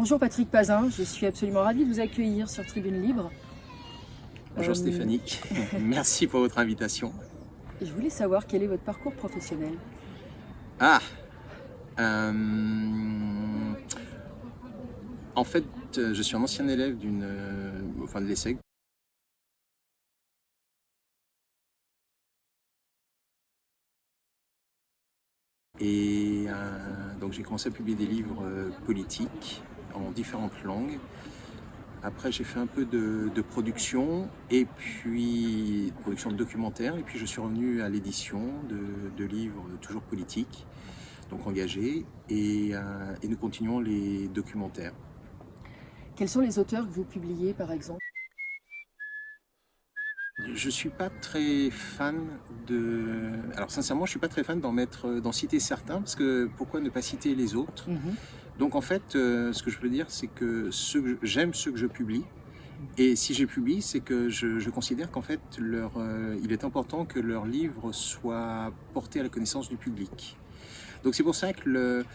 Bonjour Patrick Pazin, je suis absolument ravie de vous accueillir sur Tribune Libre. Bonjour Stéphanie, merci pour votre invitation. Je voulais savoir quel est votre parcours professionnel. Ah, en fait, je suis un ancien élève de l'ESSEC. Et donc j'ai commencé à publier des livres politiques en différentes langues. Après j'ai fait un peu de production et puis production de documentaires, et puis je suis revenu à l'édition de livres toujours politiques, donc engagés, et nous continuons les documentaires. Quels sont les auteurs que vous publiez par exemple? Je suis pas très fan de... Alors sincèrement, je suis pas très fan d'en citer certains, parce que pourquoi ne pas citer les autres? Donc en fait, ce que je veux dire, c'est que j'aime ceux que je publie. Et si j'ai publié, c'est que je considère qu'en fait, il est important que leurs livres soient portés à la connaissance du public. Donc c'est pour ça que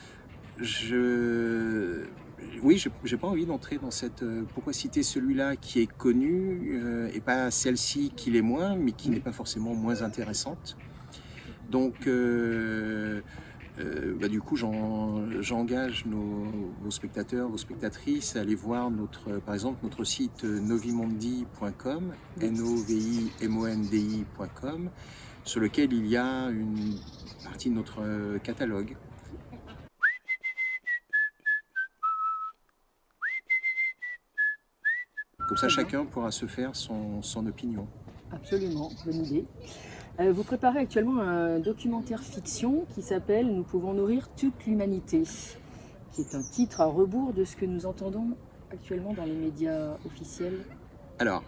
oui, j'ai pas envie d'entrer dans cette... pourquoi citer celui-là qui est connu et pas celle-ci qui l'est moins, mais qui n'est pas forcément moins intéressante. Donc du coup, j'engage vos spectateurs, vos spectatrices à aller voir par exemple notre site novimondi.com, novimondi.com, sur lequel il y a une partie de notre catalogue. Comme ça, chacun pourra se faire son opinion. Absolument, bonne idée. Vous préparez actuellement un documentaire fiction qui s'appelle « Nous pouvons nourrir toute l'humanité », qui est un titre à rebours de ce que nous entendons actuellement dans les médias officiels. Alors,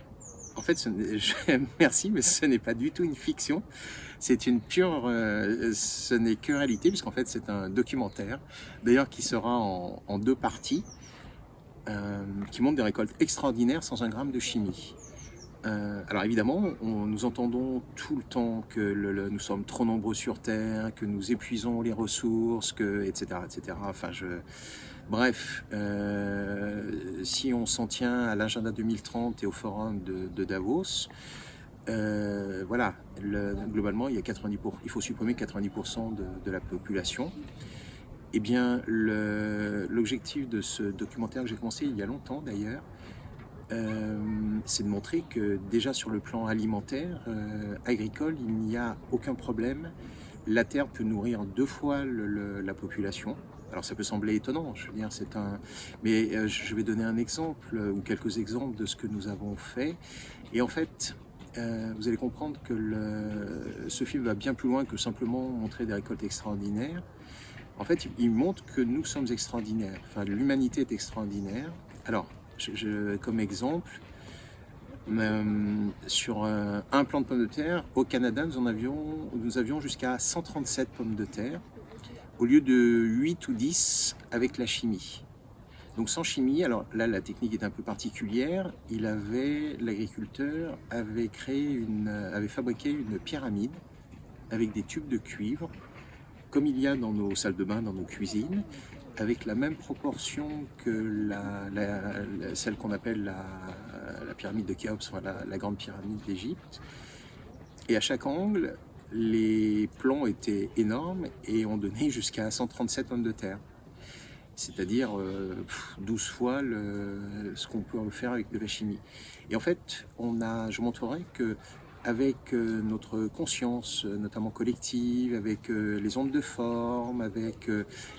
en fait, merci, mais ce n'est pas du tout une fiction. C'est une pure... ce n'est que réalité, puisqu'en fait, c'est un documentaire, d'ailleurs qui sera en deux parties, qui montre des récoltes extraordinaires sans un gramme de chimie. Alors évidemment, nous entendons tout le temps que nous sommes trop nombreux sur Terre, que nous épuisons les ressources, etc., etc. Enfin, bref, si on s'en tient à l'agenda 2030 et au forum de Davos, voilà, globalement, il faut supprimer 90% de la population. Eh bien, l'objectif de ce documentaire que j'ai commencé il y a longtemps d'ailleurs, c'est de montrer que déjà sur le plan alimentaire, agricole, il n'y a aucun problème. La terre peut nourrir 2 fois la population. Alors ça peut sembler étonnant, je veux dire, mais je vais donner un exemple ou quelques exemples de ce que nous avons fait. Et en fait, vous allez comprendre que ce film va bien plus loin que simplement montrer des récoltes extraordinaires. En fait, il montre que nous sommes extraordinaires, enfin l'humanité est extraordinaire. Alors, comme exemple, sur un plant de pommes de terre, au Canada, nous avions jusqu'à 137 pommes de terre, au lieu de 8 ou 10 avec la chimie. Donc sans chimie, alors là la technique est un peu particulière, l'agriculteur avait fabriqué une pyramide avec des tubes de cuivre, comme il y a dans nos salles de bain, dans nos cuisines, avec la même proportion que celle qu'on appelle la pyramide de Khéops, la grande pyramide d'Égypte. Et à chaque angle, les plans étaient énormes et on donnait jusqu'à 137 pommes de terre. C'est-à-dire 12 fois ce qu'on peut faire avec de la chimie. Et en fait, je montrerai que avec notre conscience, notamment collective, avec les ondes de forme, avec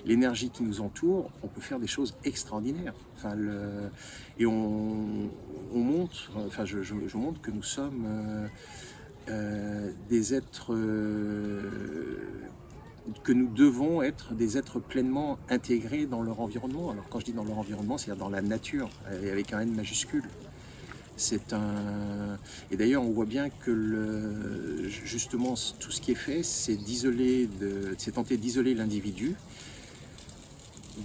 l'énergie qui nous entoure, on peut faire des choses extraordinaires. Enfin, et on montre, enfin, je montre que nous sommes des êtres, que nous devons être des êtres pleinement intégrés dans leur environnement. Alors quand je dis dans leur environnement, c'est-à-dire dans la nature, avec un N majuscule. Et d'ailleurs, on voit bien que justement tout ce qui est fait, c'est tenter d'isoler l'individu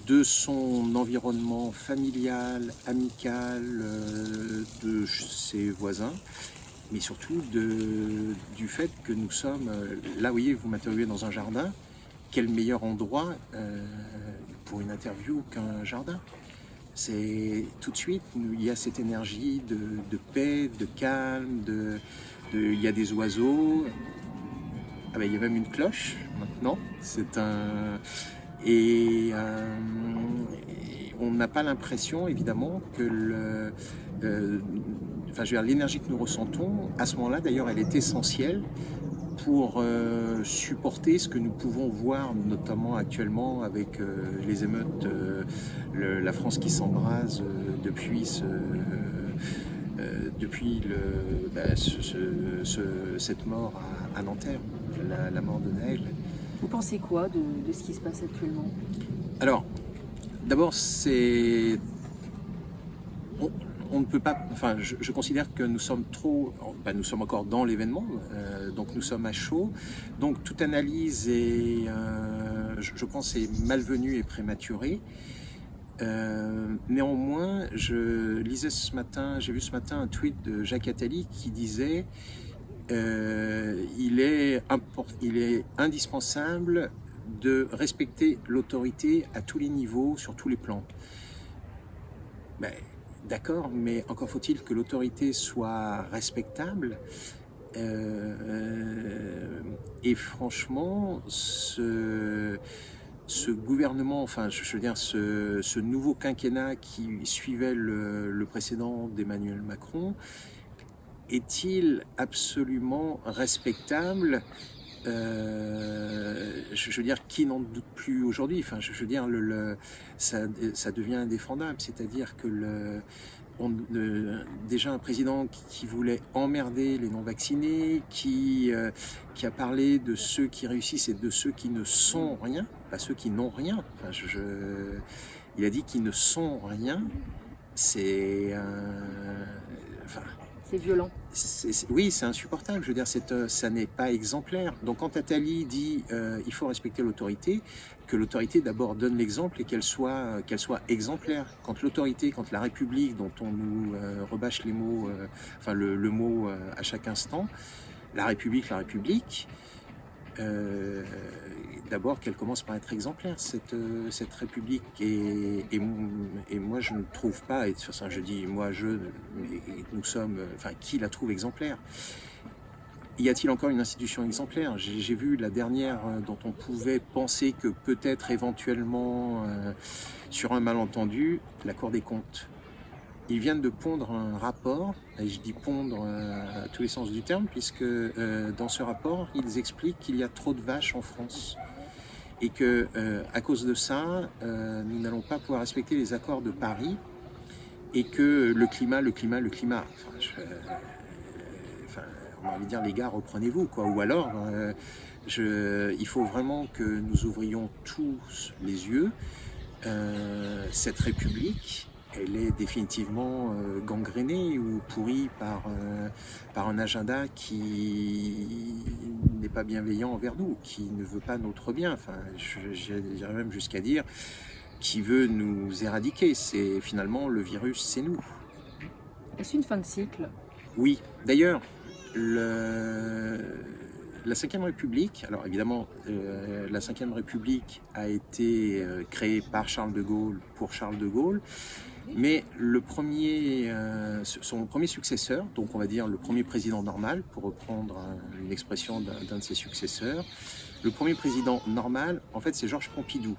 de son environnement familial, amical, de ses voisins, mais surtout du fait que nous sommes... Là, vous voyez, vous m'interviewez dans un jardin. Quel meilleur endroit pour une interview qu'un jardin? C'est tout de suite, il y a cette énergie de paix, de calme, il y a des oiseaux. Ah ben, il y a même une cloche maintenant. Et on n'a pas l'impression, évidemment, que l'énergie que nous ressentons, à ce moment-là, d'ailleurs, elle est essentielle pour supporter ce que nous pouvons voir, notamment actuellement avec les émeutes, la France qui s'embrase depuis cette mort à Nanterre, la mort de Naël. Vous pensez quoi de ce qui se passe actuellement? Alors, d'abord, on ne peut pas. Enfin, je considère que nous sommes nous sommes encore dans l'événement, donc nous sommes à chaud. Donc toute analyse je pense, est malvenue et prématurée. Néanmoins, j'ai vu ce matin un tweet de Jacques Attali qui disait il est indispensable de respecter l'autorité à tous les niveaux, sur tous les plans. Ben, d'accord, mais encore faut-il que l'autorité soit respectable. Et franchement, ce gouvernement, enfin, je veux dire, ce nouveau quinquennat qui suivait le précédent d'Emmanuel Macron, est-il absolument respectable? Je veux dire, qui n'en doute plus aujourd'hui? Enfin, je veux dire, ça devient indéfendable. C'est-à-dire que déjà un président qui voulait emmerder les non-vaccinés, qui a parlé de ceux qui réussissent et de ceux qui ne sont rien, pas ceux qui n'ont rien. Enfin, il a dit qu'ils ne sont rien. C'est c'est violent. Oui, c'est insupportable. Je veux dire, ça n'est pas exemplaire. Donc, quand Attali dit il faut respecter l'autorité, que l'autorité d'abord donne l'exemple et qu'elle soit exemplaire. Quand la République, dont on nous rebâche les mots, le mot à chaque instant, la République. D'abord qu'elle commence par être exemplaire, cette République, et moi je ne trouve pas, et de toute façon je dis nous sommes, qui la trouve exemplaire? Y a-t-il encore une institution exemplaire? J'ai vu la dernière dont on pouvait penser que peut-être éventuellement, sur un malentendu, la Cour des comptes. Ils viennent de pondre un rapport, et je dis pondre à tous les sens du terme, puisque dans ce rapport, ils expliquent qu'il y a trop de vaches en France. Et que, à cause de ça, nous n'allons pas pouvoir respecter les accords de Paris, et que le climat. On a envie de dire, les gars, reprenez-vous, quoi. Ou alors, il faut vraiment que nous ouvrions tous les yeux. Cette République, elle est définitivement gangrénée ou pourrie par un agenda qui n'est pas bienveillant envers nous, qui ne veut pas notre bien. Enfin, j'irais même jusqu'à dire qui veut nous éradiquer. C'est finalement le virus, c'est nous. Est-ce une fin de cycle? Oui. D'ailleurs, la Ve République, alors évidemment, la Ve République a été créée par Charles de Gaulle pour Charles de Gaulle, mais son premier successeur, donc on va dire le premier président normal, pour reprendre une expression d'un de ses successeurs, le premier président normal, en fait, c'est Georges Pompidou,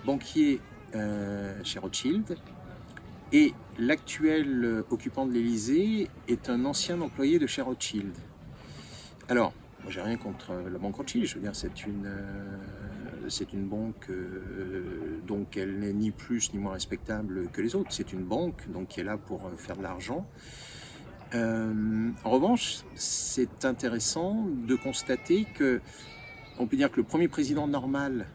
banquier chez Rothschild, et l'actuel occupant de l'Élysée est un ancien employé de chez Rothschild. Alors, moi j'ai rien contre la banque Rothschild, je veux dire, c'est une banque, donc elle n'est ni plus ni moins respectable que les autres. C'est une banque donc qui est là pour faire de l'argent. En revanche, c'est intéressant de constater que on peut dire que le premier président normal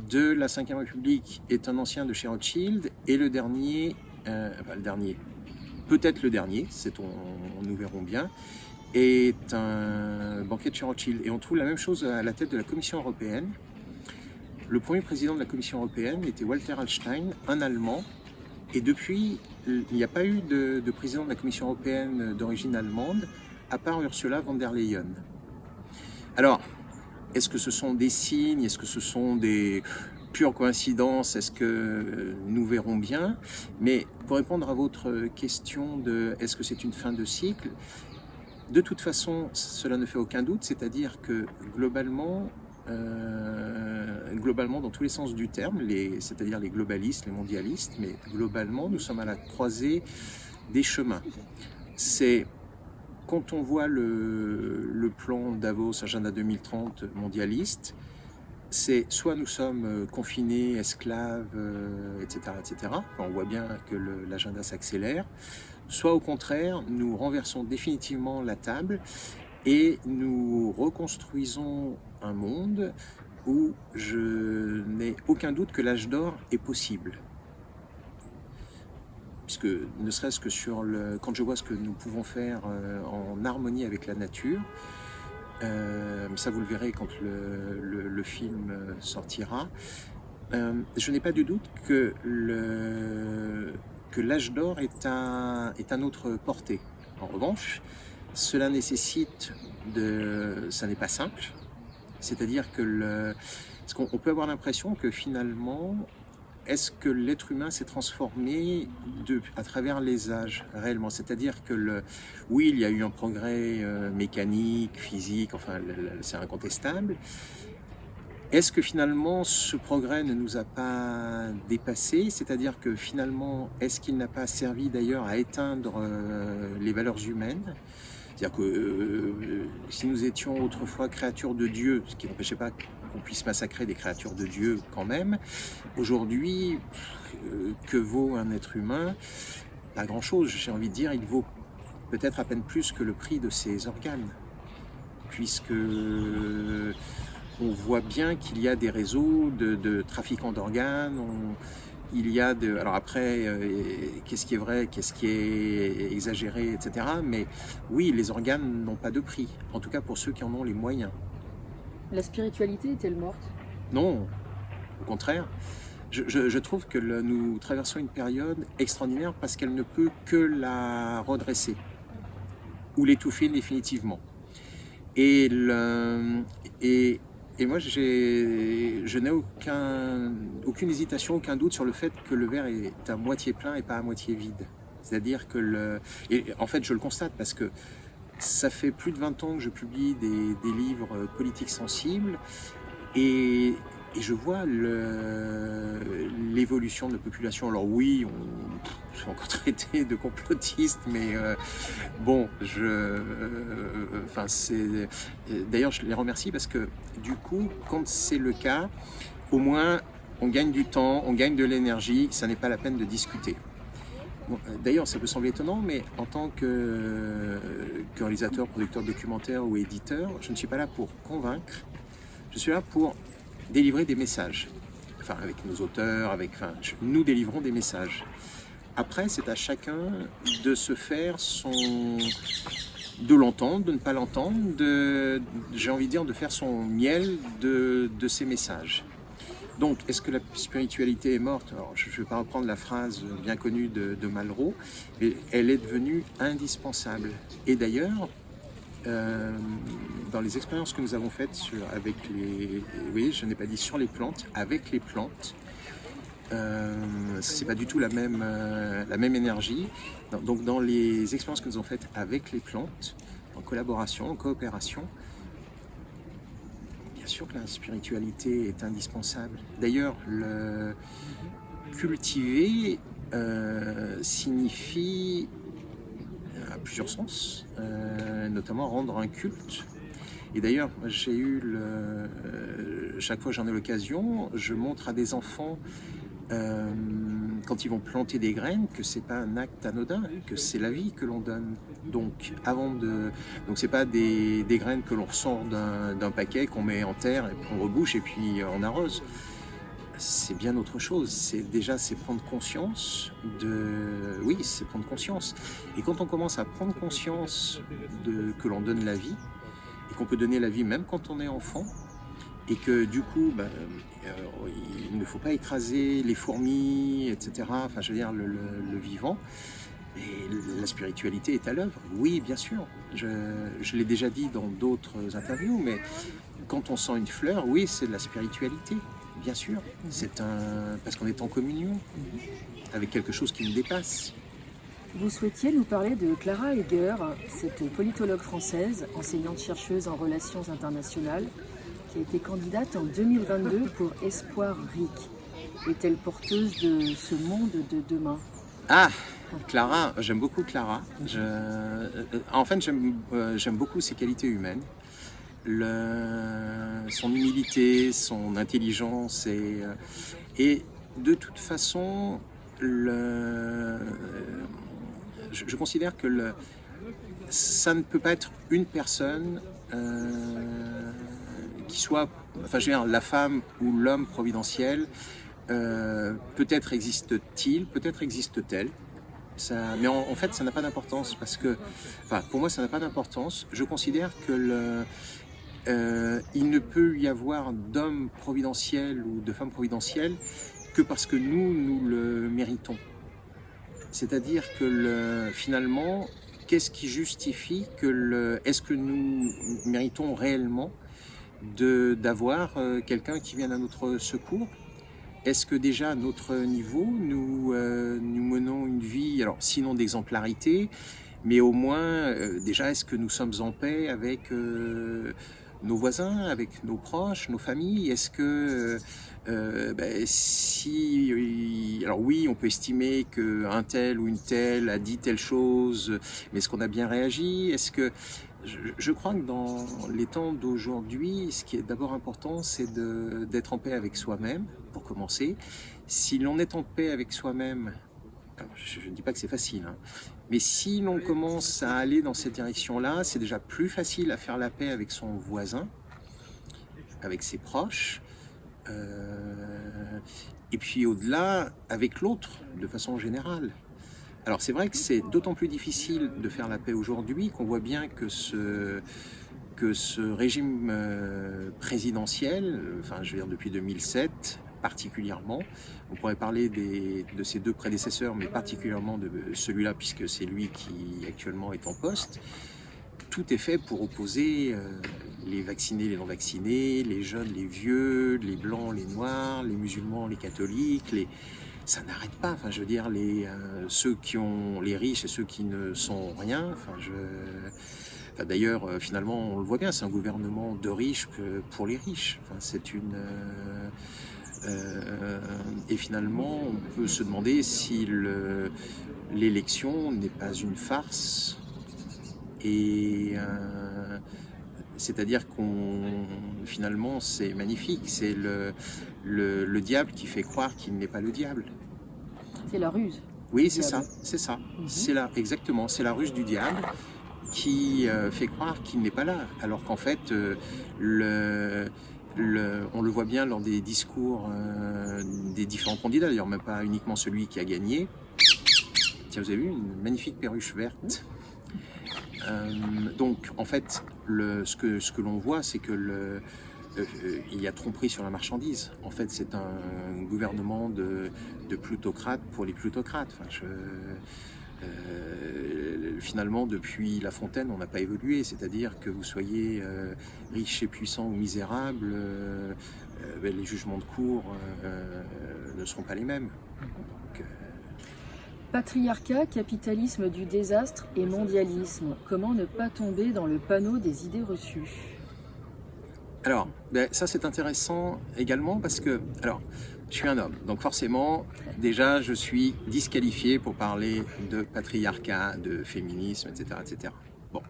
de la Ve République est un ancien de chez Rothschild, et le dernier, peut-être le dernier, nous verrons bien, est un banquier de chez Rothschild. Et on trouve la même chose à la tête de la Commission européenne. Le premier président de la Commission européenne était Walter Hallstein, un Allemand, et depuis, il n'y a pas eu de président de la Commission européenne d'origine allemande, à part Ursula von der Leyen. Alors, est-ce que ce sont des signes? Est-ce que ce sont des... pure coïncidence? Est-ce que nous verrons bien? Mais pour répondre à votre question de est-ce que c'est une fin de cycle, de toute façon, cela ne fait aucun doute, c'est-à-dire que globalement, dans tous les sens du terme, c'est-à-dire les globalistes, les mondialistes, mais globalement, nous sommes à la croisée des chemins. C'est quand on voit le plan Davos Agenda 2030 mondialiste, c'est soit nous sommes confinés, esclaves, etc., etc. Enfin, on voit bien que l'agenda s'accélère, soit au contraire, nous renversons définitivement la table et nous reconstruisons un monde où je n'ai aucun doute que l'âge d'or est possible. Puisque ne serait-ce que quand je vois ce que nous pouvons faire en harmonie avec la nature, ça vous le verrez quand le film sortira, je n'ai pas de doute que l'âge d'or est à notre portée. En revanche, cela nécessite ça n'est pas simple, c'est-à-dire que parce qu'on peut avoir l'impression que finalement, est-ce que l'être humain s'est transformé à travers les âges réellement? C'est-à-dire que oui, il y a eu un progrès mécanique, physique, enfin c'est incontestable. Est-ce que finalement ce progrès ne nous a pas dépassés? C'est-à-dire que finalement, est-ce qu'il n'a pas servi d'ailleurs à éteindre les valeurs humaines? C'est-à-dire que si nous étions autrefois créatures de Dieu, ce qui n'empêchait pas qu'on puisse massacrer des créatures de Dieu quand même, aujourd'hui, que vaut un être humain? Pas grand-chose, j'ai envie de dire, il vaut peut-être à peine plus que le prix de ses organes, puisque on voit bien qu'il y a des réseaux de trafiquants d'organes, alors après, qu'est-ce qui est vrai, qu'est-ce qui est exagéré, etc. Mais oui, les organes n'ont pas de prix, en tout cas pour ceux qui en ont les moyens. La spiritualité est-elle morte? Non, au contraire. Je trouve que nous traversons une période extraordinaire parce qu'elle ne peut que la redresser ou l'étouffer définitivement. Et moi, je n'ai aucune hésitation, aucun doute sur le fait que le verre est à moitié plein et pas à moitié vide. C'est-à-dire que et en fait, je le constate parce que ça fait plus de 20 ans que je publie des livres politiques sensibles et je vois l'évolution de la population. Alors oui, je suis encore traité de complotiste, mais bon, d'ailleurs, je les remercie parce que du coup, quand c'est le cas, au moins, on gagne du temps, on gagne de l'énergie, ça n'est pas la peine de discuter. Bon, d'ailleurs, ça peut sembler étonnant, mais en tant que réalisateur, producteur documentaire ou éditeur, je ne suis pas là pour convaincre, je suis là pour délivrer des messages. Enfin, avec nos auteurs, nous délivrons des messages. Après, c'est à chacun de se faire de l'entendre, de ne pas l'entendre, j'ai envie de dire, de faire son miel de ces messages. Donc, est-ce que la spiritualité est morte? Alors, je ne vais pas reprendre la phrase bien connue de Malraux, mais elle est devenue indispensable. Et d'ailleurs, dans les expériences que nous avons faites avec je n'ai pas dit sur les plantes, avec les plantes, c'est pas du tout la même énergie. Donc dans les expériences que nous avons faites avec les plantes, en collaboration, en coopération, bien sûr que la spiritualité est indispensable. D'ailleurs, le cultiver signifie à plusieurs sens, notamment rendre un culte. Et d'ailleurs, chaque fois que j'en ai l'occasion, je montre à des enfants quand ils vont planter des graines que c'est pas un acte anodin, que c'est la vie que l'on donne. Donc c'est pas des graines que l'on ressort d'un paquet qu'on met en terre et qu'on rebouche et puis on arrose. C'est bien autre chose. C'est prendre conscience c'est prendre conscience. Et quand on commence à prendre conscience que l'on donne la vie et qu'on peut donner la vie même quand on est enfant, et que du coup, il ne faut pas écraser les fourmis, etc. Enfin, je veux dire, le vivant. Et la spiritualité est à l'œuvre. Oui, bien sûr. Je l'ai déjà dit dans d'autres interviews, mais quand on sent une fleur, oui, c'est de la spiritualité. bien sûr, parce qu'on est en communion avec quelque chose qui nous dépasse. Vous souhaitiez nous parler de Clara Heger, cette politologue française, enseignante-chercheuse en relations internationales, qui a été candidate en 2022 pour Espoir RIC. Est-elle porteuse de ce monde de demain? Ah, Clara, j'aime beaucoup Clara. En fait, j'aime beaucoup ses qualités humaines. Son humilité, son intelligence et de toute façon, je considère que ça ne peut pas être une personne qui soit, enfin je veux dire, la femme ou l'homme providentiel. Peut-être existe-t-il, peut-être existe-t-elle. Mais en fait, ça n'a pas d'importance parce que, enfin, pour moi, ça n'a pas d'importance. Je considère que il ne peut y avoir d'homme providentiel ou de femme providentielle que parce que nous le méritons. C'est-à-dire que finalement, qu'est-ce qui justifie est-ce que nous méritons réellement d'avoir quelqu'un qui vienne à notre secours? Est-ce que déjà à notre niveau, nous menons une vie, alors sinon d'exemplarité, mais au moins déjà est-ce que nous sommes en paix avec nos voisins, avec nos proches, nos familles? Est-ce que alors oui, on peut estimer qu'un tel ou une telle a dit telle chose, mais est-ce qu'on a bien réagi? Est-ce que je crois que dans les temps d'aujourd'hui, ce qui est d'abord important, c'est d'être en paix avec soi-même, pour commencer. Si l'on est en paix avec soi-même, je ne dis pas que c'est facile, hein, mais si l'on commence à aller dans cette direction-là, c'est déjà plus facile à faire la paix avec son voisin, avec ses proches, et puis au-delà, avec l'autre, de façon générale. Alors c'est vrai que c'est d'autant plus difficile de faire la paix aujourd'hui qu'on voit bien que ce régime présidentiel, enfin je veux dire depuis 2007 particulièrement, on pourrait parler de ses deux prédécesseurs, mais particulièrement de celui-là puisque c'est lui qui actuellement est en poste, tout est fait pour opposer les vaccinés, les non-vaccinés, les jeunes, les vieux, les blancs, les noirs, les musulmans, les catholiques, ça n'arrête pas. Enfin, je veux dire, ceux qui ont les riches et ceux qui ne sont rien. Enfin, d'ailleurs, finalement, on le voit bien, c'est un gouvernement de riches pour les riches. Enfin, et finalement, on peut se demander si l'élection n'est pas une farce. Et c'est-à-dire finalement, c'est magnifique. C'est le diable qui fait croire qu'il n'est pas le diable. C'est la ruse. Oui, c'est ça. C'est là, exactement. C'est la ruse du diable qui fait croire qu'il n'est pas là. Alors qu'en fait, on le voit bien lors des discours des différents candidats, d'ailleurs même pas uniquement celui qui a gagné. Tiens, vous avez vu une magnifique perruche verte. Donc, en fait, ce que l'on voit, c'est que il y a tromperie sur la marchandise. En fait, c'est un gouvernement de plutocrates pour les plutocrates. Enfin, finalement, depuis La Fontaine, on n'a pas évolué. C'est-à-dire que vous soyez riche et puissant ou misérable, les jugements de cour ne seront pas les mêmes. Donc, patriarcat, capitalisme du désastre et mondialisme. Comment ne pas tomber dans le panneau des idées reçues? Alors, ça c'est intéressant également parce que, alors, je suis un homme, donc forcément, déjà, je suis disqualifié pour parler de patriarcat, de féminisme, etc., etc. Bon,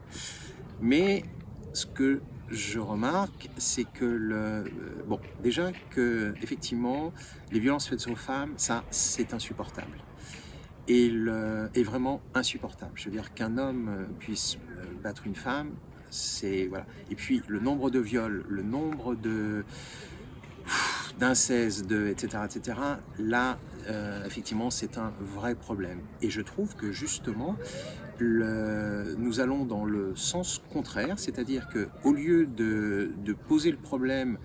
mais ce que je remarque, c'est que bon, déjà que effectivement, les violences faites aux femmes, ça, c'est insupportable. Et vraiment insupportable. Je veux dire qu'un homme puisse battre une femme, c'est voilà. Et puis le nombre de viols, le nombre d'inceste, etc., etc. Là, effectivement, c'est un vrai problème. Et je trouve que justement, nous allons dans le sens contraire, c'est-à-dire que au lieu de poser le problème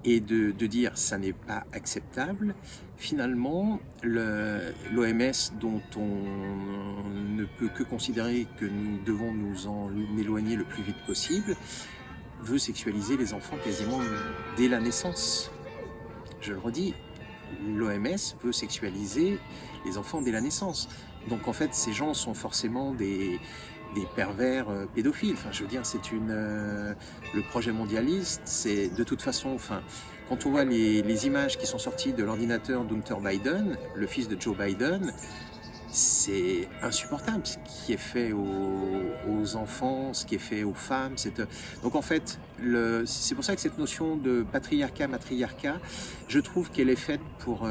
et de dire ça n'est pas acceptable, finalement, l'OMS, dont on ne peut que considérer que nous devons nous en éloigner le plus vite possible, veut sexualiser les enfants quasiment dès la naissance. je le redis, l'OMS veut sexualiser les enfants dès la naissance. Donc en fait, ces gens sont forcément des pervers pédophiles. Enfin, je veux dire, le projet mondialiste, c'est de toute façon, enfin, quand on voit les images qui sont sorties de l'ordinateur d'Hunter Biden, le fils de Joe Biden, c'est insupportable ce qui est fait aux enfants, ce qui est fait aux femmes. Donc en fait, c'est pour ça que cette notion de patriarcat, matriarcat, je trouve qu'elle est faite pour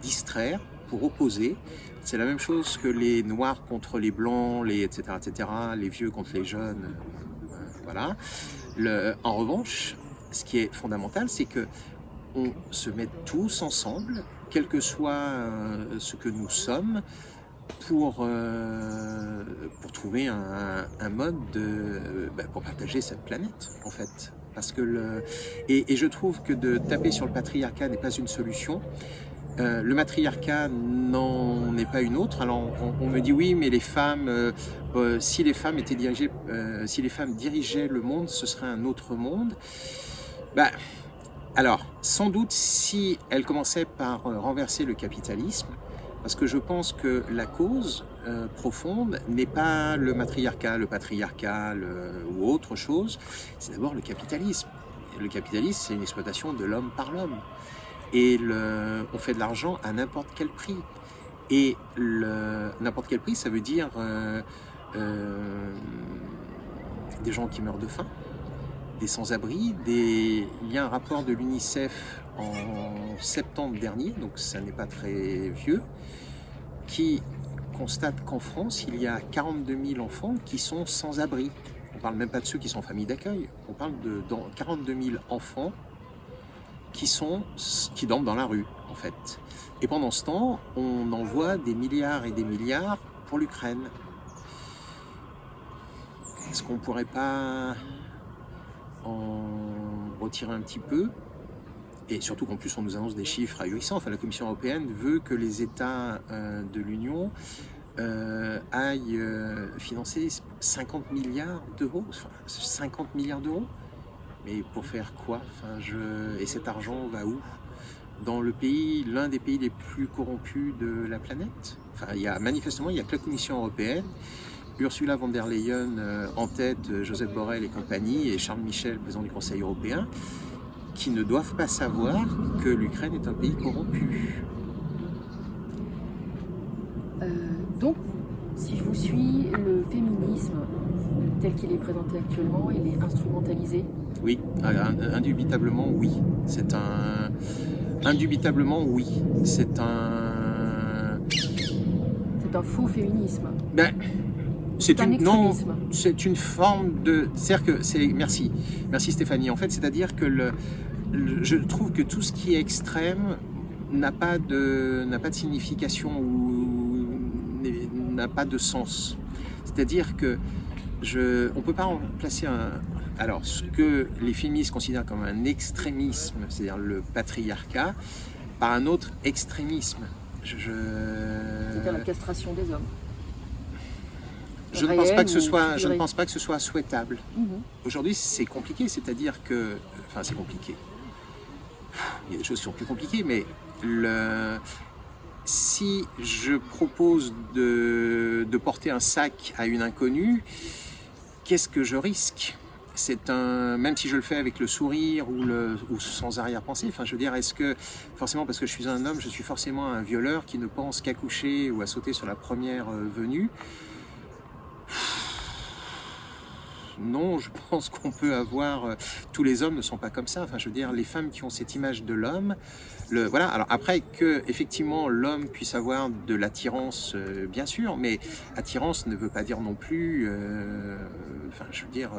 distraire, pour opposer. C'est la même chose que les noirs contre les blancs, etc., les vieux contre les jeunes. Voilà. En revanche, ce qui est fondamental, c'est que on se met tous ensemble, quel que soit ce que nous sommes, pour trouver un mode pour partager cette planète, en fait. Parce que et je trouve que de taper sur le patriarcat n'est pas une solution. Le matriarcat n'en est pas une autre. Alors on me dit oui, mais les femmes, si les femmes dirigeaient le monde, ce serait un autre monde. Alors, sans doute si elles commençaient par renverser le capitalisme, parce que je pense que la cause profonde n'est pas le matriarcat, le patriarcat ou autre chose, c'est d'abord le capitalisme. Le capitalisme, c'est une exploitation de l'homme par l'homme. Et on fait de l'argent à n'importe quel prix. Et n'importe quel prix, ça veut dire des gens qui meurent de faim, des sans-abri. Il y a un rapport de l'UNICEF en septembre dernier, donc ça n'est pas très vieux, qui constate qu'en France, il y a 42 000 enfants qui sont sans abri. On ne parle même pas de ceux qui sont en famille d'accueil, on parle de 42 000 enfants qui dorment dans la rue, en fait. Et pendant ce temps, on envoie des milliards et des milliards pour l'Ukraine. Est-ce qu'on ne pourrait pas en retirer un petit peu? Et surtout qu'en plus on nous annonce des chiffres ahurissants. Enfin, la Commission européenne veut que les États de l'Union aillent financer 50 milliards d'euros. Enfin, 50 milliards d'euros. Mais pour faire quoi? Et cet argent va où? Dans l'un des pays les plus corrompus de la planète. Enfin, manifestement, il n'y a que la Commission européenne, Ursula von der Leyen en tête, Joseph Borrell et compagnie, et Charles Michel, président du Conseil européen, qui ne doivent pas savoir que l'Ukraine est un pays corrompu. Donc, si je vous suis, le féminisme tel qu'il est présenté actuellement, il est instrumentalisé? Oui, indubitablement oui. Indubitablement oui. C'est un faux féminisme. C'est une forme de. Merci Stéphanie. En fait, c'est-à-dire que je trouve que tout ce qui est extrême n'a pas de signification ou n'a pas de sens. C'est-à-dire que on peut pas remplacer alors ce que les féministes considèrent comme un extrémisme, c'est-à-dire le patriarcat, par un autre extrémisme. C'est-à-dire la castration des hommes. Je ne pense pas que ce soit souhaitable. Aujourd'hui, c'est compliqué, c'est-à-dire que... Enfin, c'est compliqué. Il y a des choses qui sont plus compliquées, mais si je propose de porter un sac à une inconnue, qu'est-ce que je risque? Même si je le fais avec le sourire ou sans arrière-pensée, enfin, je veux dire, est-ce que forcément parce que je suis un homme, je suis forcément un violeur qui ne pense qu'à coucher ou à sauter sur la première venue? Non, je pense qu'on peut avoir... tous les hommes ne sont pas comme ça. Enfin, je veux dire, les femmes qui ont cette image de l'homme... Voilà. Alors après, que effectivement l'homme puisse avoir de l'attirance, bien sûr, mais attirance ne veut pas dire non plus... enfin, je veux dire...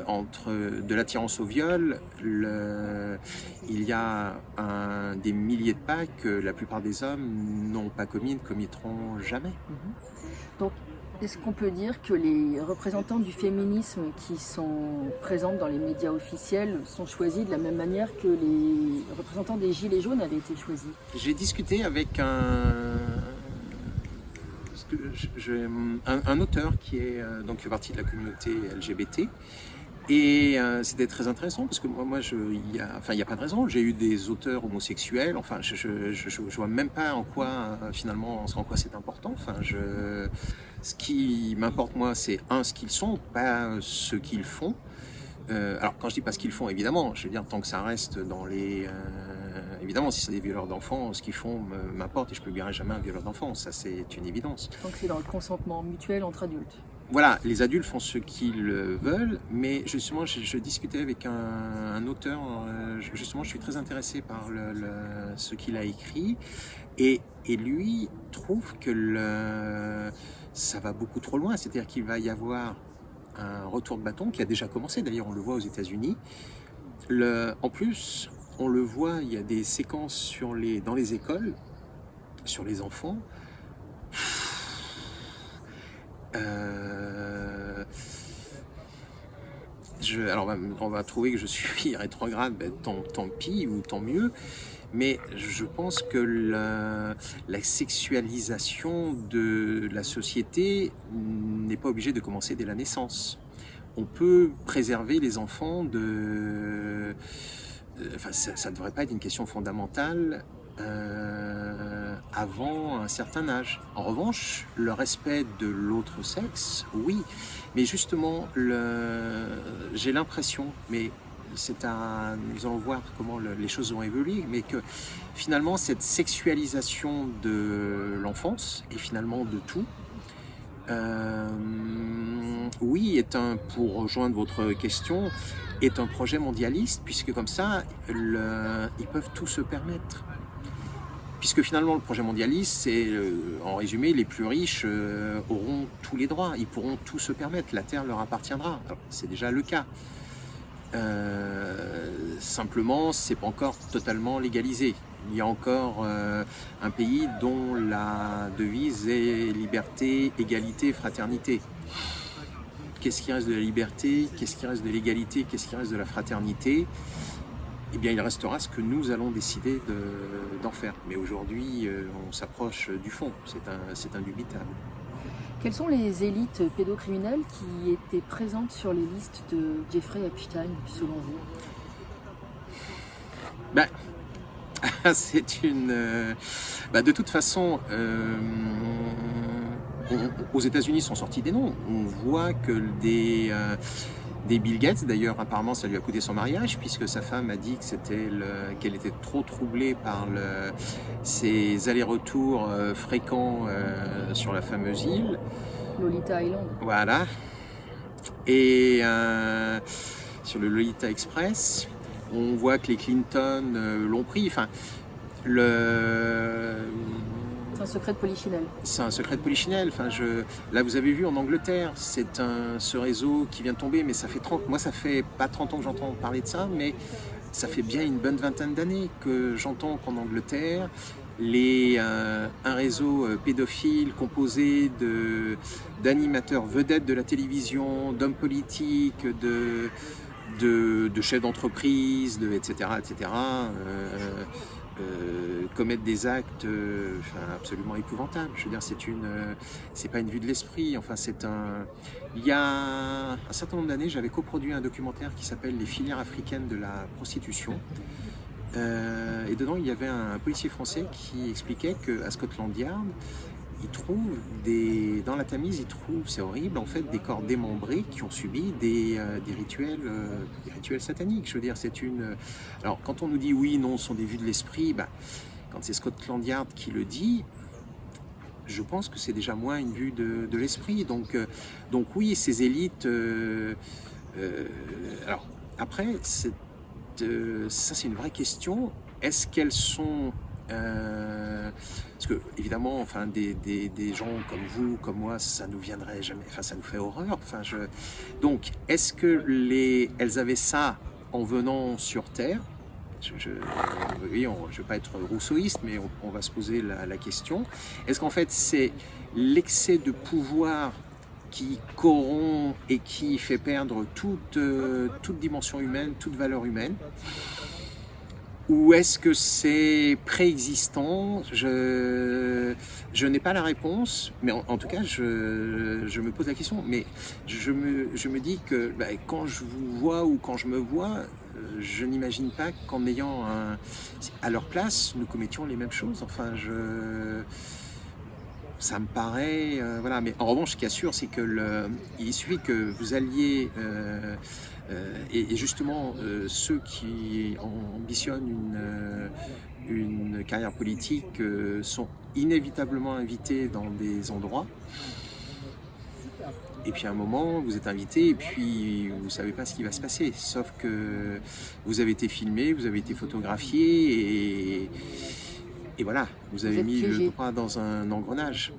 entre de l'attirance au viol, il y a des milliers de pas que la plupart des hommes n'ont pas commis et ne commettront jamais. Donc, est-ce qu'on peut dire que les représentants du féminisme qui sont présents dans les médias officiels sont choisis de la même manière que les représentants des Gilets jaunes avaient été choisis? J'ai discuté avec un auteur qui fait partie de la communauté LGBT, Et c'était très intéressant parce que il y a pas de raison. J'ai eu des auteurs homosexuels. Enfin, je vois même pas en quoi finalement en quoi c'est important. Ce qui m'importe moi, c'est ce qu'ils sont, pas ce qu'ils font. Alors quand je dis pas ce qu'ils font, évidemment, je veux dire tant que ça reste dans les évidemment, si c'est des violeurs d'enfants, ce qu'ils font m'importe et je ne publierai jamais un violeur d'enfants, ça c'est une évidence. Donc c'est dans le consentement mutuel entre adultes. Voilà, les adultes font ce qu'ils veulent, mais justement, je discutais avec un auteur, justement, je suis très intéressé par ce qu'il a écrit, et lui trouve que ça va beaucoup trop loin, c'est-à-dire qu'il va y avoir un retour de bâton qui a déjà commencé, d'ailleurs on le voit aux États-Unis. En plus, on le voit, il y a des séquences dans les écoles, sur les enfants. Alors on va trouver que je suis rétrograde, tant pis ou tant mieux, mais je pense que la sexualisation de la société n'est pas obligée de commencer dès la naissance. On peut préserver les enfants ça ne devrait pas être une question fondamentale avant un certain âge. En revanche, le respect de l'autre sexe, oui. Mais justement, j'ai l'impression, mais nous allons voir comment les choses vont évoluer, mais que finalement cette sexualisation de l'enfance et finalement de tout, oui, pour rejoindre votre question, est un projet mondialiste, puisque comme ça, ils peuvent tout se permettre. Puisque finalement, le projet mondialiste, c'est, en résumé, les plus riches auront tous les droits, ils pourront tout se permettre, la terre leur appartiendra. Alors, c'est déjà le cas. Simplement, c'est pas encore totalement légalisé. Il y a encore un pays dont la devise est liberté, égalité, fraternité. Qu'est-ce qui reste de la liberté? Qu'est-ce qui reste de l'égalité? Qu'est-ce qui reste de la fraternité? Eh bien, il restera ce que nous allons décider d'en faire. Mais aujourd'hui, on s'approche du fond. C'est indubitable. Quelles sont les élites pédocriminelles qui étaient présentes sur les listes de Jeffrey Epstein, selon vous? C'est de toute façon, aux États-Unis sont sortis des noms. On voit que des Bill Gates, d'ailleurs, apparemment, ça lui a coûté son mariage, puisque sa femme a dit qu'elle était trop troublée par ses allers-retours fréquents sur la fameuse île. Lolita Island. Voilà. Et sur le Lolita Express, on voit que les Clinton l'ont pris. Enfin, c'est un secret de polichinelle. C'est un secret de polichinelle. Là, vous avez vu en Angleterre, c'est ce réseau qui vient de tomber, mais ça fait 30. Moi, ça fait pas 30 ans que j'entends parler de ça, mais ça fait bien une bonne vingtaine d'années que j'entends qu'en Angleterre, un réseau pédophile composé d'animateurs vedettes de la télévision, d'hommes politiques, de chefs d'entreprise, etc., commettent des actes absolument épouvantables. Je veux dire, c'est pas une vue de l'esprit. Enfin, il y a un certain nombre d'années, j'avais coproduit un documentaire qui s'appelle Les filières africaines de la prostitution. Et dedans, il y avait un policier français qui expliquait qu'à Scotland Yard, dans la Tamise, c'est horrible, en fait, des corps démembrés qui ont subi des rituels sataniques. Je veux dire, alors, quand on nous dit oui, non, ce sont des vues de l'esprit, quand c'est Scotland Yard qui le dit, je pense que c'est déjà moins une vue de l'esprit. Donc oui, ces élites. Alors, après, ça, c'est une vraie question. Est-ce qu'elles sont. Parce que évidemment, des gens comme vous, comme moi, ça nous viendrait jamais. Ça nous fait horreur. Donc, est-ce que elles avaient ça en venant sur Terre? Je ne veux pas être rousseauiste, mais on va se poser la question. Est-ce qu'en fait, c'est l'excès de pouvoir qui corrompt et qui fait perdre toute dimension humaine, toute valeur humaine? ou est-ce que c'est préexistant? Je n'ai pas la réponse, mais en tout cas, je me pose la question. Mais je me dis que quand je vous vois ou quand je me vois, je n'imagine pas qu'en ayant à leur place, nous commettions les mêmes choses. Enfin, ça me paraît... voilà. Mais en revanche, ce qui est sûr, c'est que il suffit que vous alliez... et justement, ceux qui ambitionnent une carrière politique sont inévitablement invités dans des endroits. Et puis à un moment, vous êtes invité et puis vous ne savez pas ce qui va se passer. Sauf que vous avez été filmé, vous avez été photographié et voilà, vous avez mis le doigt dans un engrenage.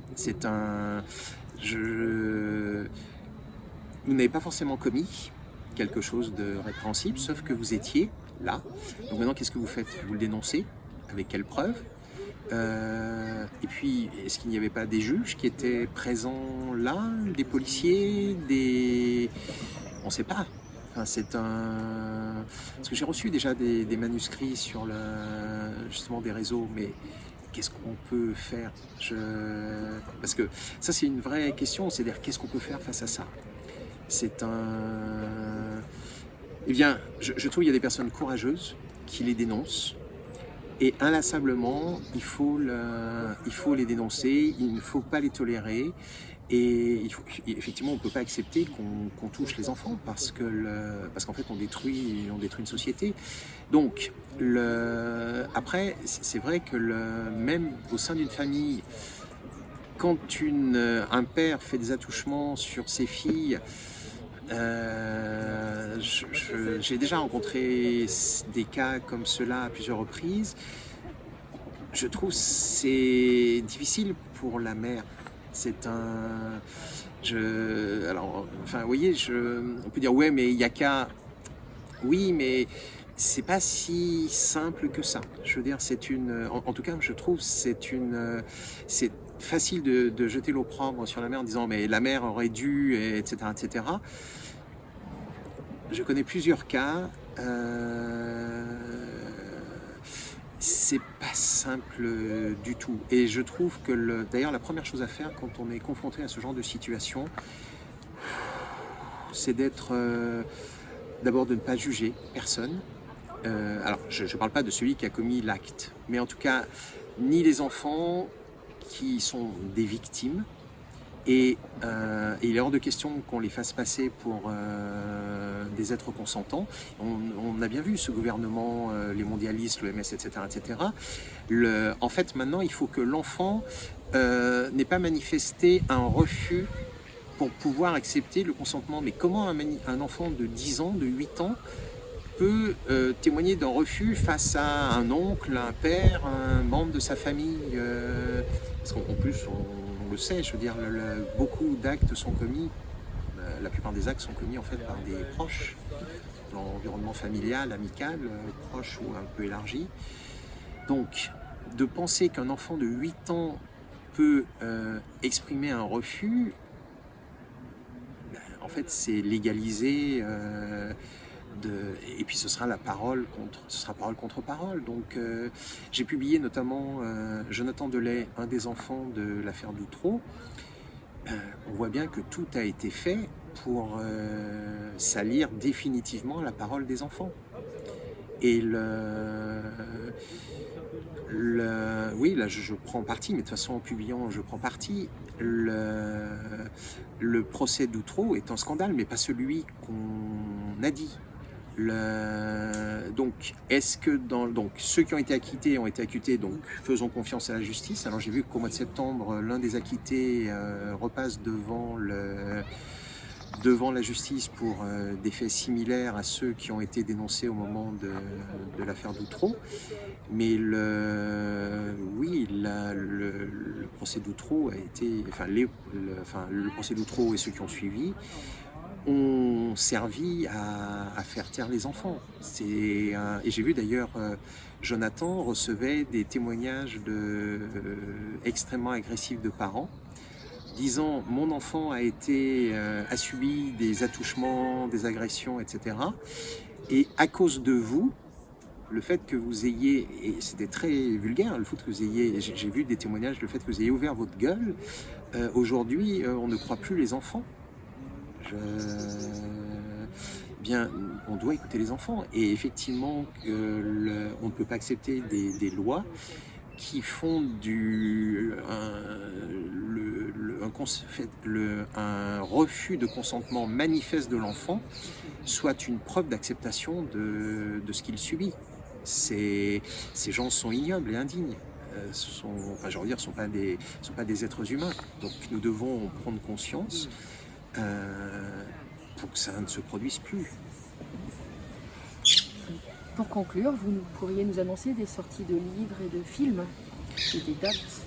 Vous n'avez pas forcément commis quelque chose de répréhensible, sauf que vous étiez là. Donc maintenant, qu'est-ce que vous faites? Vous le dénoncez? Avec quelle preuve? Et puis, est-ce qu'il n'y avait pas des juges qui étaient présents là? Des policiers? On ne sait pas. Enfin, parce que j'ai reçu déjà des manuscrits sur justement des réseaux, mais qu'est-ce qu'on peut faire? Parce que ça, c'est une vraie question, c'est-à-dire qu'est-ce qu'on peut faire face à ça? Eh bien, je trouve qu'il y a des personnes courageuses qui les dénoncent et inlassablement, il faut les dénoncer, il ne faut pas les tolérer et effectivement, on ne peut pas accepter qu'on touche les enfants parce qu'en fait, on détruit une société. Donc, après, c'est vrai que même au sein d'une famille, quand un père fait des attouchements sur ses filles, j'ai déjà rencontré des cas comme cela à plusieurs reprises. Je trouve que c'est difficile pour la mère. Alors, enfin, vous voyez, on peut dire ouais, mais il y a qu'à. Oui, mais c'est pas si simple que ça. Je veux dire, en tout cas, je trouve c'est facile de jeter l'opprobre sur la mère en disant mais la mère aurait dû, etc., etc. Je connais plusieurs cas. C'est pas simple du tout. Et je trouve que d'ailleurs la première chose à faire quand on est confronté à ce genre de situation, c'est d'abord de ne pas juger personne. Alors je ne parle pas de celui qui a commis l'acte, mais en tout cas ni les enfants qui sont des victimes. Et il est hors de question qu'on les fasse passer pour des êtres consentants. On a bien vu ce gouvernement, les mondialistes, l'OMS, etc. etc. En fait, maintenant, il faut que l'enfant n'ait pas manifesté un refus pour pouvoir accepter le consentement. Mais comment un enfant de 10 ans, de 8 ans, peut témoigner d'un refus face à un oncle, un père, un membre de sa famille parce qu'en plus, on le sait, je veux dire, beaucoup d'actes sont commis, la plupart des actes sont commis en fait par des proches, dans l'environnement familial, amical, proche ou un peu élargi. Donc, de penser qu'un enfant de 8 ans peut exprimer un refus, en fait, c'est légaliser. Et puis ce sera parole contre parole. Donc j'ai publié notamment Jonathan Delay, un des enfants de l'affaire d'Outreau. On voit bien que tout a été fait pour salir définitivement la parole des enfants. Et oui, là je prends parti, mais de toute façon en publiant je prends parti. Le procès d'Outreau est un scandale, mais pas celui qu'on a dit. Donc, est-ce que ceux qui ont été acquittés, donc faisons confiance à la justice. Alors j'ai vu qu'au mois de septembre, l'un des acquittés repasse devant la justice pour des faits similaires à ceux qui ont été dénoncés au moment de l'affaire d'Outreau. Mais le procès d'Outreau a été, le procès d'Outreau et ceux qui ont suivi ont servi à faire taire les enfants. Et j'ai vu d'ailleurs Jonathan recevait des témoignages extrêmement agressifs de parents disant mon enfant a subi des attouchements, des agressions, etc. Et à cause de vous, Le fait que vous ayez, et c'était très vulgaire, le fait que vous ayez, j'ai vu des témoignages, le fait que vous ayez ouvert votre gueule, aujourd'hui, on ne croit plus les enfants. Bien, on doit écouter les enfants. Et effectivement, on ne peut pas accepter des lois qui font un refus de consentement manifeste de l'enfant soit une preuve d'acceptation de ce qu'il subit. Ces gens sont ignobles et indignes. Enfin, je veux dire, sont pas des êtres humains. Donc nous devons en prendre conscience pour que ça ne se produise plus. Pour conclure, vous pourriez nous annoncer des sorties de livres et de films et des dates?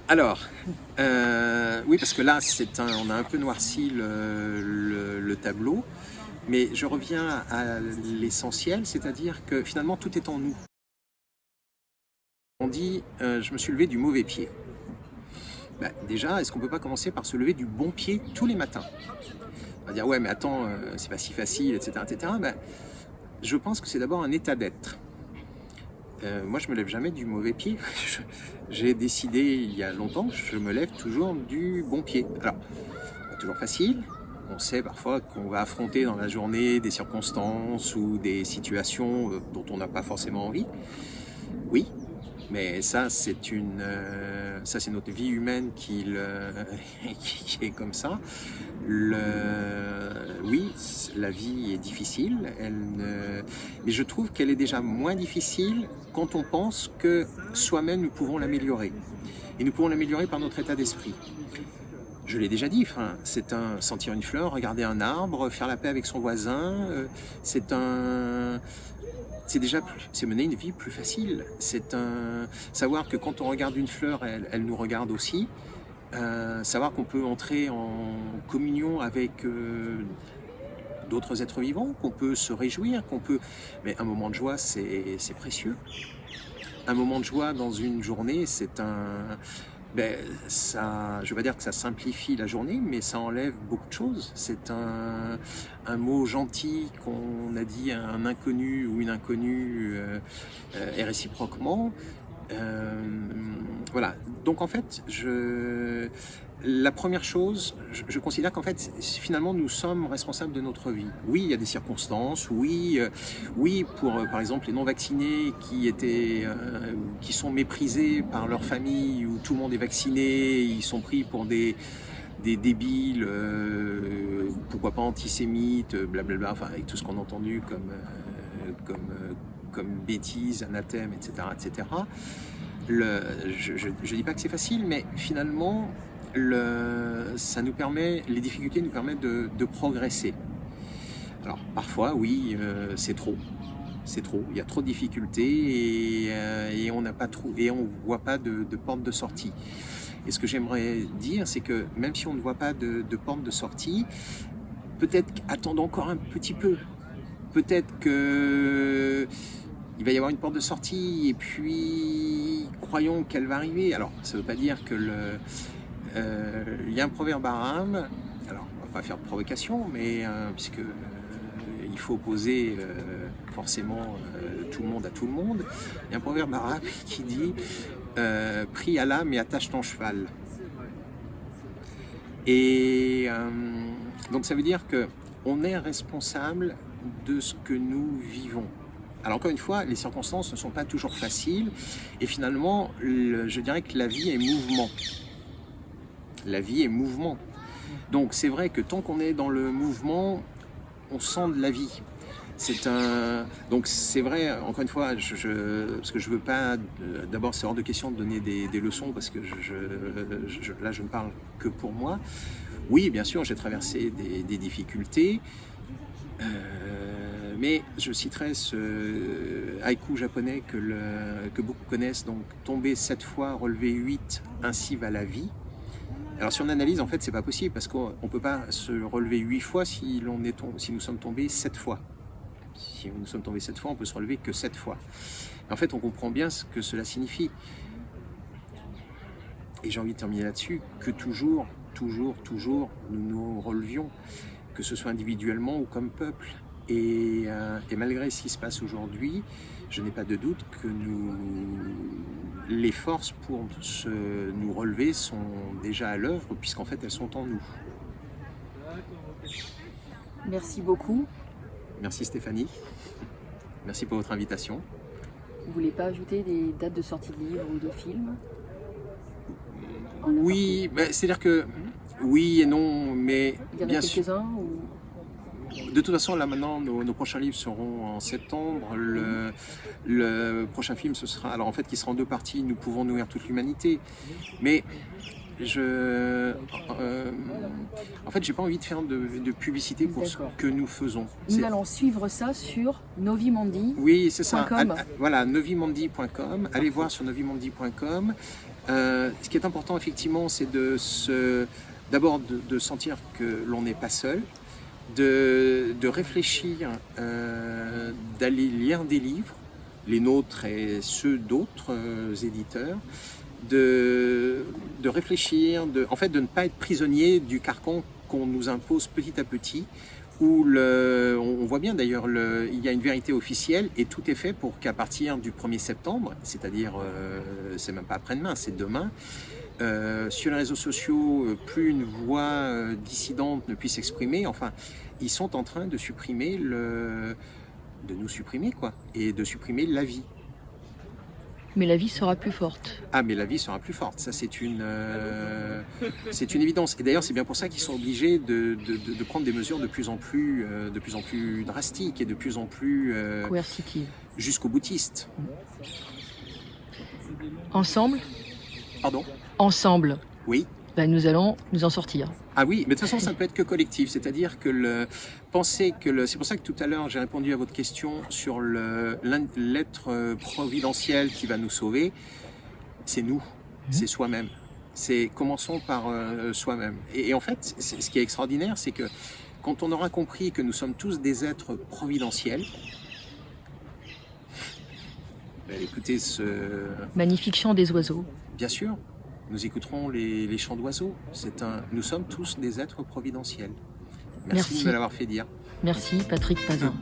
Alors, oui, parce que là, on a un peu noirci le tableau, mais je reviens à l'essentiel, c'est-à-dire que finalement, tout est en nous. On dit, je me suis levé du mauvais pied. Ben, déjà, est-ce qu'on ne peut pas commencer par se lever du bon pied tous les matins? On va dire, ouais, mais attends, c'est pas si facile, etc. etc. Ben, je pense que c'est d'abord un état d'être. Moi, je me lève jamais du mauvais pied. J'ai décidé il y a longtemps que je me lève toujours du bon pied. Alors, pas toujours facile. On sait parfois qu'on va affronter dans la journée des circonstances ou des situations dont on n'a pas forcément envie. Oui, mais ça, c'est notre vie humaine qui est comme ça. Oui, la vie est difficile, mais je trouve qu'elle est déjà moins difficile quand on pense que soi-même nous pouvons l'améliorer. Et nous pouvons l'améliorer par notre état d'esprit. Je l'ai déjà dit, c'est sentir une fleur, regarder un arbre, faire la paix avec son voisin, c'est mener une vie plus facile. C'est savoir que quand on regarde une fleur, elle nous regarde aussi. Savoir qu'on peut entrer en communion avec d'autres êtres vivants, qu'on peut se réjouir, mais un moment de joie, c'est précieux. Un moment de joie dans une journée, je ne veux pas dire que ça simplifie la journée, mais ça enlève beaucoup de choses. C'est un mot gentil qu'on a dit à un inconnu ou une inconnue et réciproquement. Voilà. Donc en fait, la première chose, je considère qu'en fait, finalement, nous sommes responsables de notre vie. Oui, il y a des circonstances. Oui, pour par exemple les non-vaccinés qui sont méprisés par leur famille, où tout le monde est vacciné, ils sont pris pour des débiles, pourquoi pas antisémites, blablabla, enfin avec tout ce qu'on a entendu comme bêtises, anathèmes, etc., etc. Je ne dis pas que c'est facile, mais finalement, les difficultés nous permettent de progresser. Alors parfois, oui, c'est trop. C'est trop. Il y a trop de difficultés et on voit pas de porte de sortie. Et ce que j'aimerais dire, c'est que même si on ne voit pas de porte de sortie, peut-être attendons encore un petit peu. Peut-être que il va y avoir une porte de sortie et puis croyons qu'elle va arriver. Alors, ça ne veut pas dire que il y a un proverbe arabe. Alors, on va pas faire de provocation, mais puisque il faut opposer forcément tout le monde à tout le monde. Il y a un proverbe arabe qui dit prie Allah mais attache ton cheval. Et donc ça veut dire que on est responsable de ce que nous vivons. Alors encore une fois, les circonstances ne sont pas toujours faciles et finalement, je dirais que la vie est mouvement. La vie est mouvement. Donc c'est vrai que tant qu'on est dans le mouvement, on sent de la vie. Donc c'est vrai, encore une fois, parce que je veux pas, d'abord c'est hors de question de donner des leçons parce que là je ne parle que pour moi. Oui, bien sûr, j'ai traversé des difficultés. Mais je citerai ce haïku japonais que beaucoup connaissent, donc tomber 7 fois, relever 8, ainsi va la vie. Alors si on analyse, en fait, c'est pas possible parce qu'on ne peut pas se relever 8 fois si nous sommes tombés 7 fois. Si nous sommes tombés 7 fois, on peut se relever que 7 fois. En fait, on comprend bien ce que cela signifie. Et j'ai envie de terminer là-dessus, que toujours, nous nous relevions, que ce soit individuellement ou comme peuple. Et malgré ce qui se passe aujourd'hui, je n'ai pas de doute que les forces pour nous relever sont déjà à l'œuvre, puisqu'en fait elles sont en nous. Merci beaucoup. Merci Stéphanie. Merci pour votre invitation. Vous voulez pas ajouter des dates de sortie de livres ou de films? Oui, c'est-à-dire que oui et non, mais Il y en a bien sûr. quelques-uns ou... De toute façon, là maintenant, nos prochains livres seront en septembre. Le prochain film, ce sera, alors en fait, qui sera en 2 parties. Nous pouvons nourrir toute l'humanité. Mais en fait, j'ai pas envie de faire de publicité pour ce que nous faisons. Nous allons suivre ça sur Novimandi. Oui, c'est ça. .com. Voilà, novimandi.com. Allez voir sur novimandi.com. Ce qui est important, effectivement, c'est d'abord de sentir que l'on n'est pas seul, de réfléchir, d'aller lire des livres, les nôtres et ceux d'autres éditeurs, de réfléchir, en fait, de ne pas être prisonnier du carcan qu'on nous impose petit à petit, où on voit bien d'ailleurs, il y a une vérité officielle et tout est fait pour qu'à partir du 1er septembre, c'est-à-dire, c'est même pas après-demain, c'est demain, sur les réseaux sociaux, plus une voix dissidente ne puisse s'exprimer. Enfin, ils sont en train de supprimer de nous supprimer, quoi, et de supprimer la vie. Mais la vie sera plus forte. Ah, mais la vie sera plus forte, ça c'est une évidence. Et d'ailleurs, c'est bien pour ça qu'ils sont obligés de prendre des mesures de plus en plus drastiques et de plus en plus coercitives, jusqu'au boutiste. Ensemble. Pardon. Ensemble. Oui. Ben, nous allons nous en sortir. Ah oui, mais de toute façon, ça ne peut être que collectif. C'est-à-dire que c'est pour ça que tout à l'heure, j'ai répondu à votre question sur l'être providentiel qui va nous sauver. C'est nous, c'est soi-même. Commençons par soi-même. Et en fait, ce qui est extraordinaire, c'est que quand on aura compris que nous sommes tous des êtres providentiels, écoutez magnifique chant des oiseaux. Bien sûr. Nous écouterons les chants d'oiseaux. Nous sommes tous des êtres providentiels. Merci de me l'avoir fait dire. Merci Patrick Pazin.